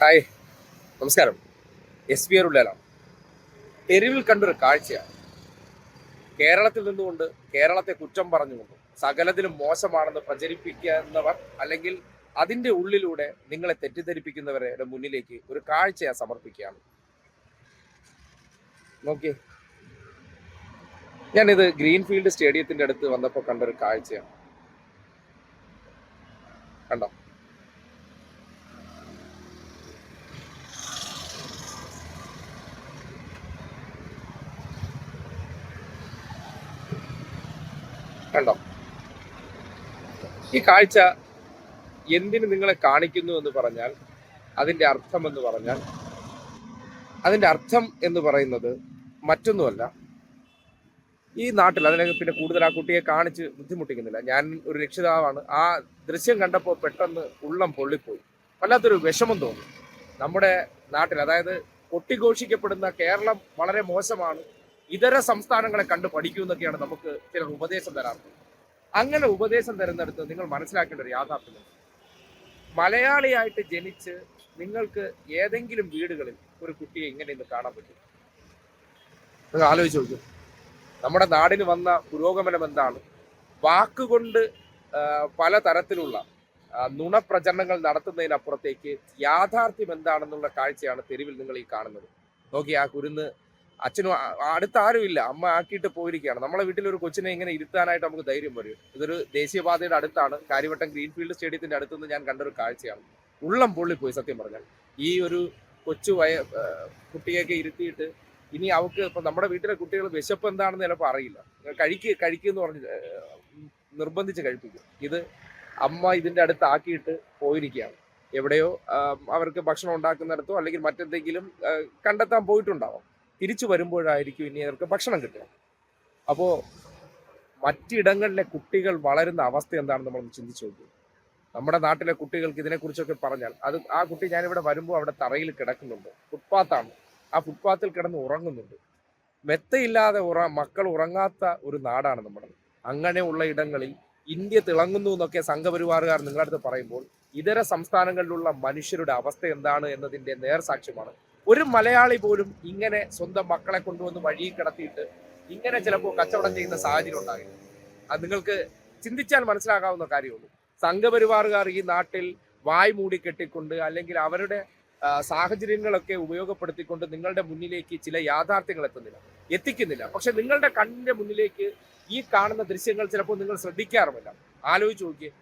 Hi, നമസ്കാരം. S P ഉള്ളലാണ്. തെരുവിൽ കണ്ടൊരു കാഴ്ചയാണ്. കേരളത്തിൽ നിന്നുകൊണ്ട് കേരളത്തെ കുറ്റം പറഞ്ഞുകൊണ്ട് സകലത്തിലും മോശമാണെന്ന് പ്രചരിപ്പിക്കുന്നവർ അല്ലെങ്കിൽ അതിൻ്റെ ഉള്ളിലൂടെ നിങ്ങളെ തെറ്റിദ്ധരിപ്പിക്കുന്നവരുടെ മുന്നിലേക്ക് ഒരു കാഴ്ചയെ സമർപ്പിക്കുകയാണ്. നോക്കി, ഞാനിത് ഗ്രീൻഫീൽഡ് സ്റ്റേഡിയത്തിന്റെ അടുത്ത് വന്നപ്പോൾ കണ്ടൊരു കാഴ്ചയാണ്. കണ്ടോ? കണ്ടോ? ഈ കാഴ്ച എന്തിന് നിങ്ങളെ കാണിക്കുന്നു എന്ന് പറഞ്ഞാൽ അതിൻ്റെ അർത്ഥം എന്ന് പറഞ്ഞാൽ അതിൻ്റെ അർത്ഥം എന്ന് പറയുന്നത് മറ്റൊന്നുമല്ല. ഈ നാട്ടിൽ അതിനെ പിന്നെ കൂടുതൽ ആ കുട്ടിയെ കാണിച്ച് ബുദ്ധിമുട്ടിക്കുന്നില്ല. ഞാൻ ഒരു രക്ഷിതാവാണ്. ആ ദൃശ്യം കണ്ടപ്പോൾ പെട്ടെന്ന് ഉള്ളം പൊള്ളിപ്പോയി. വല്ലാത്തൊരു വിഷമം തോന്നി. നമ്മുടെ നാട്ടിൽ, അതായത് കൊട്ടിഘോഷിക്കപ്പെടുന്ന കേരളം വളരെ മോശമാണ്, ഇതര സംസ്ഥാനങ്ങളെ കണ്ടു പഠിക്കൂ എന്നൊക്കെയാണ് നമുക്ക് ചിലർ ഉപദേശം തരാറുള്ളത്. അങ്ങനെ ഉപദേശം തരുന്നിടത്ത് നിങ്ങൾ മനസ്സിലാക്കേണ്ട ഒരു യാഥാർത്ഥ്യമുണ്ട്. മലയാളിയായിട്ട് ജനിച്ച് നിങ്ങൾക്ക് ഏതെങ്കിലും വീടുകളിൽ ഒരു കുട്ടിയെ ഇങ്ങനെ ഇന്ന് കാണാൻ പറ്റും? നിങ്ങൾ ആലോചിച്ച് നോക്കൂ. നമ്മുടെ നാടിന് വന്ന പുരോഗമനം എന്താണ്? വാക്കുകൊണ്ട് പലതരത്തിലുള്ള നുണപ്രചരണങ്ങൾ നടത്തുന്നതിനപ്പുറത്തേക്ക് യാഥാർത്ഥ്യം എന്താണെന്നുള്ള കാഴ്ചയാണ് തെരുവിൽ നിങ്ങൾ ഈ കാണുന്നത്. നോക്കി, ആ കുരുന്ന് അച്ഛനും അടുത്ത ആരുമില്ല, അമ്മ ആക്കിയിട്ട് പോയിരിക്കുകയാണ്. നമ്മളെ വീട്ടിലൊരു കൊച്ചിനെ ഇങ്ങനെ ഇരുത്താനായിട്ട് നമുക്ക് ധൈര്യം വരും. ഇതൊരു ദേശീയപാതയുടെ അടുത്താണ്, കാര്യവട്ടം ഗ്രീൻഫീൽഡ് സ്റ്റേഡിയത്തിന്റെ അടുത്തുനിന്ന് ഞാൻ കണ്ടൊരു കാഴ്ചയാണ്. ഉള്ളം പൊള്ളിപ്പോയി സത്യം പറഞ്ഞാൽ. ഈ ഒരു കൊച്ചു കുട്ടിയൊക്കെ ഇരുത്തിയിട്ട് ഇനി അവക്ക് ഇപ്പൊ നമ്മുടെ വീട്ടിലെ കുട്ടികൾ വിശപ്പ് എന്താണെന്ന് ചിലപ്പോൾ അറിയില്ല, കഴിക്കുമെന്ന് പറഞ്ഞ് നിർബന്ധിച്ച് കഴിപ്പിക്കും. ഇത് അമ്മ ഇതിന്റെ അടുത്ത് ആക്കിയിട്ട് പോയിരിക്കുകയാണ്. എവിടെയോ അവർക്ക് ഭക്ഷണം ഉണ്ടാക്കുന്നിടത്തോ അല്ലെങ്കിൽ മറ്റെന്തെങ്കിലും കണ്ടെത്താൻ പോയിട്ടുണ്ടാവാം. തിരിച്ചു വരുമ്പോഴായിരിക്കും ഇനി അവർക്ക് ഭക്ഷണം കിട്ടുക. അപ്പോൾ മറ്റിടങ്ങളിലെ കുട്ടികൾ വളരുന്ന അവസ്ഥ എന്താണെന്ന് നമ്മൾ ചിന്തിച്ചു നോക്കും. നമ്മുടെ നാട്ടിലെ കുട്ടികൾക്ക് ഇതിനെക്കുറിച്ചൊക്കെ പറഞ്ഞാൽ ആ കുട്ടി ഞാനിവിടെ വരുമ്പോൾ അവിടെ തറയിൽ കിടക്കുന്നുണ്ട്. ഫുട്പാത്താണ്. ആ ഫുട്പാത്തിൽ കിടന്ന് ഉറങ്ങുന്നുണ്ട്. മെത്തയില്ലാതെ മക്കൾ ഉറങ്ങാത്ത ഒരു നാടാണ് നമ്മുടെ. അങ്ങനെയുള്ള ഇടങ്ങളിൽ ഇന്ത്യ തിളങ്ങുന്നു എന്നൊക്കെ സംഘപരിവാറുകാർ നിങ്ങളുടെ അടുത്ത് പറയുമ്പോൾ ഇതര സംസ്ഥാനങ്ങളിലുള്ള മനുഷ്യരുടെ അവസ്ഥ എന്താണ് എന്നതിൻ്റെ നേർസാക്ഷ്യമാണ്. ഒരു മലയാളി പോലും ഇങ്ങനെ സ്വന്തം മക്കളെ കൊണ്ടുവന്ന് വഴി കിടത്തിയിട്ട് ഇങ്ങനെ ചിലപ്പോൾ കച്ചവടം ചെയ്യുന്ന സാഹചര്യം ഉണ്ടാകില്ല. അത് നിങ്ങൾക്ക് ചിന്തിച്ചാൽ മനസ്സിലാകാവുന്ന കാര്യമുള്ളൂ. സംഘപരിവാറുകാർ ഈ നാട്ടിൽ വായ് മൂടി കെട്ടിക്കൊണ്ട് അല്ലെങ്കിൽ അവരുടെ സാഹചര്യങ്ങളൊക്കെ ഉപയോഗപ്പെടുത്തിക്കൊണ്ട് നിങ്ങളുടെ മുന്നിലേക്ക് ചില യാഥാർത്ഥ്യങ്ങൾ എത്തിക്കുന്നില്ല. പക്ഷെ നിങ്ങളുടെ കണ്ണിന്റെ മുന്നിലേക്ക് ഈ കാണുന്ന ദൃശ്യങ്ങൾ ചിലപ്പോൾ നിങ്ങൾ ശ്രദ്ധിക്കാറുമില്ല. ആലോചിച്ച് നോക്കിയേ,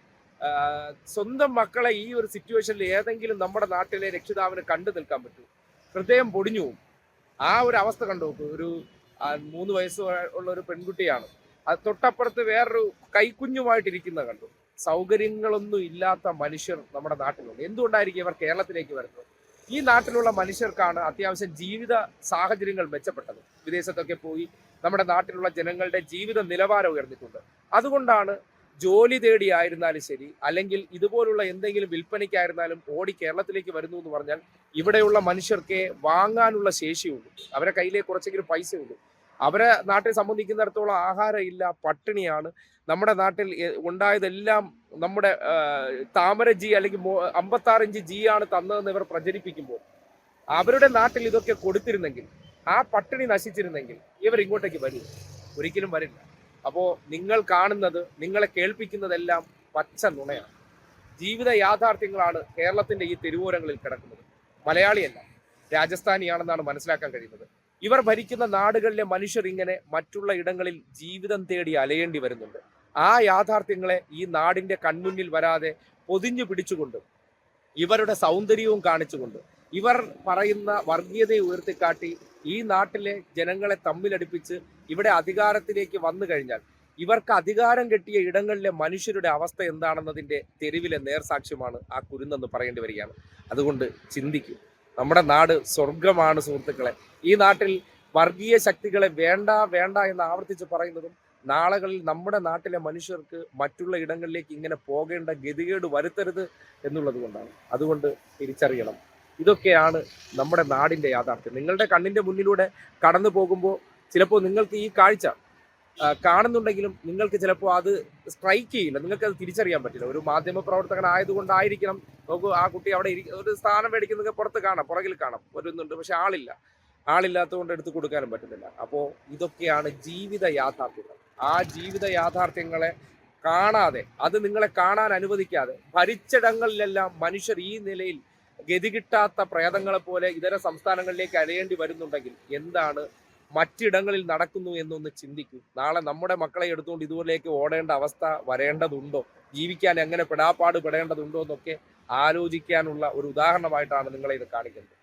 സ്വന്തം മക്കളെ ഈ ഒരു സിറ്റുവേഷനിൽ ഏതെങ്കിലും നമ്മുടെ നാട്ടിലെ രക്ഷിതാവിന് കണ്ടു നിൽക്കാൻ പറ്റൂ? ഹൃദയം പൊടിഞ്ഞു പോകും. ആ ഒരു അവസ്ഥ കണ്ടു നോക്കൂ. ഒരു 3 വയസ്സ് ഉള്ള ഒരു പെൺകുട്ടിയാണ്. അത് തൊട്ടപ്പുറത്ത് വേറൊരു കൈക്കുഞ്ഞുമായിട്ടിരിക്കുന്ന കണ്ടു. സൗകര്യങ്ങളൊന്നും ഇല്ലാത്ത മനുഷ്യർ നമ്മുടെ നാട്ടിലുണ്ട്. എന്തുകൊണ്ടായിരിക്കും ഇവർ കേരളത്തിലേക്ക് വരുന്നത്? ഈ നാട്ടിലുള്ള മനുഷ്യർക്കാണ് അത്യാവശ്യം ജീവിത സാഹചര്യങ്ങൾ മെച്ചപ്പെട്ടത്. വിദേശത്തൊക്കെ പോയി നമ്മുടെ നാട്ടിലുള്ള ജനങ്ങളുടെ ജീവിത നിലവാരം ഉയർന്നിട്ടുണ്ട്. അതുകൊണ്ടാണ് ജോലി തേടി ആയിരുന്നാലും ശരി, അല്ലെങ്കിൽ ഇതുപോലുള്ള എന്തെങ്കിലും വിൽപ്പനയ്ക്കായിരുന്നാലും ഓടി കേരളത്തിലേക്ക് വരുന്നു എന്ന് പറഞ്ഞാൽ ഇവിടെയുള്ള മനുഷ്യർക്ക് വാങ്ങാനുള്ള ശേഷിയുള്ളൂ. അവരെ കയ്യിലേക്ക് കുറച്ചെങ്കിലും പൈസയുള്ളൂ. അവരെ നാട്ടിൽ സംബന്ധിക്കുന്നിടത്തോളം ആഹാരം ഇല്ല, പട്ടിണിയാണ്. നമ്മുടെ നാട്ടിൽ ഉണ്ടായതെല്ലാം നമ്മുടെ താമര ജി അല്ലെങ്കിൽ 56 ഇഞ്ച് ജി ആണ് തന്നതെന്ന് ഇവർ പ്രചരിപ്പിക്കുമ്പോൾ അവരുടെ നാട്ടിൽ ഇതൊക്കെ കൊടുത്തിരുന്നെങ്കിൽ, ആ പട്ടിണി നശിച്ചിരുന്നെങ്കിൽ ഇവർ ഇങ്ങോട്ടേക്ക് വരും? ഒരിക്കലും വരില്ല. അപ്പോൾ നിങ്ങൾ കാണുന്നത്, നിങ്ങളെ കേൾപ്പിക്കുന്നതെല്ലാം പച്ച നുണയാണ്. ജീവിത യാഥാർത്ഥ്യങ്ങളാണ് കേരളത്തിന്റെ ഈ തെരുവോരങ്ങളിൽ കിടക്കുന്നത്. മലയാളിയല്ല, രാജസ്ഥാനിയാണെന്നാണ് മനസ്സിലാക്കാൻ കഴിയുന്നത്. ഇവർ ഭരിക്കുന്ന നാടുകളിലെ മനുഷ്യർ ഇങ്ങനെ മറ്റുള്ള ഇടങ്ങളിൽ ജീവിതം തേടി അലയേണ്ടി വരുന്നുണ്ട്. ആ യാഥാർത്ഥ്യങ്ങളെ ഈ നാടിന്റെ കൺമുന്നിൽ വരാതെ പൊതിഞ്ഞു പിടിച്ചുകൊണ്ട് ഇവരുടെ സൗന്ദര്യവും കാണിച്ചുകൊണ്ട് ഇവർ പറയുന്ന വർഗീയതയെ ഉയർത്തിക്കാട്ടി ഈ നാട്ടിലെ ജനങ്ങളെ തമ്മിലടിപ്പിച്ച് ഇവിടെ അധികാരത്തിലേക്ക് വന്നു കഴിഞ്ഞാൽ ഇവർക്ക് അധികാരം കിട്ടിയ ഇടങ്ങളിലെ മനുഷ്യരുടെ അവസ്ഥ എന്താണെന്നതിൻ്റെ തെരുവിലെ നേർസാക്ഷ്യമാണ് ആ കുരുന്നെന്ന് പറയേണ്ടി വരികയാണ്. അതുകൊണ്ട് ചിന്തിക്കും. നമ്മുടെ നാട് സ്വർഗമാണ് സുഹൃത്തുക്കളെ. ഈ നാട്ടിൽ വർഗീയ ശക്തികളെ വേണ്ട വേണ്ട എന്ന് ആവർത്തിച്ച് പറയുന്നതും നാളുകളിൽ നമ്മുടെ നാട്ടിലെ മനുഷ്യർക്ക് മറ്റുള്ള ഇടങ്ങളിലേക്ക് ഇങ്ങനെ പോകേണ്ട ഗതികേട് വരുത്തരുത് എന്നുള്ളത് കൊണ്ടാണ്. അതുകൊണ്ട് തിരിച്ചറിയണം, ഇതൊക്കെയാണ് നമ്മുടെ നാടിൻ്റെ യാഥാർത്ഥ്യം. നിങ്ങളുടെ കണ്ണിൻ്റെ മുന്നിലൂടെ കടന്നു പോകുമ്പോൾ ചിലപ്പോൾ നിങ്ങൾക്ക് ഈ കാഴ്ച കാണുന്നുണ്ടെങ്കിലും നിങ്ങൾക്ക് ചിലപ്പോൾ അത് സ്ട്രൈക്ക് ചെയ്യില്ല, നിങ്ങൾക്ക് അത് തിരിച്ചറിയാൻ പറ്റില്ല. ഒരു മാധ്യമ പ്രവർത്തകൻ ആയതുകൊണ്ടായിരിക്കണം. നോക്കൂ, ആ കുട്ടി അവിടെ ഒരു സ്ഥാനം മേടിക്കുന്നത് പുറത്ത് കാണാം, പുറകിൽ കാണാം, വരുന്നുണ്ട്, പക്ഷെ ആളില്ലാത്തതുകൊണ്ട് എടുത്തു കൊടുക്കാനും പറ്റുന്നില്ല. അപ്പോൾ ഇതൊക്കെയാണ് ജീവിത യാഥാർത്ഥ്യങ്ങൾ. ആ ജീവിത യാഥാർത്ഥ്യങ്ങളെ കാണാതെ, അത് നിങ്ങളെ കാണാൻ അനുവദിക്കാതെ, ഭരിച്ചിടങ്ങളിലെല്ലാം മനുഷ്യർ ഈ നിലയിൽ ഗതികിട്ടാത്ത പ്രേതങ്ങളെ പോലെ ഇതര സംസ്ഥാനങ്ങളിലേക്ക് അലയേണ്ടി വരുന്നുണ്ടെങ്കിൽ എന്താണ് മറ്റിടങ്ങളിൽ നടക്കുന്നു എന്നൊന്ന് ചിന്തിക്കൂ. നാളെ നമ്മുടെ മക്കളെ എടുത്തുകൊണ്ട് ഇതുപോലേക്ക് ഓടേണ്ട അവസ്ഥ വരേണ്ടതുണ്ടോ, ജീവിക്കാൻ എങ്ങനെ പെടാപ്പാട് പെടേണ്ടതുണ്ടോ എന്നൊക്കെ ആലോചിക്കാനുള്ള ഒരു ഉദാഹരണമായിട്ടാണ് നിങ്ങളെ ഇത് കാണിക്കുന്നത്.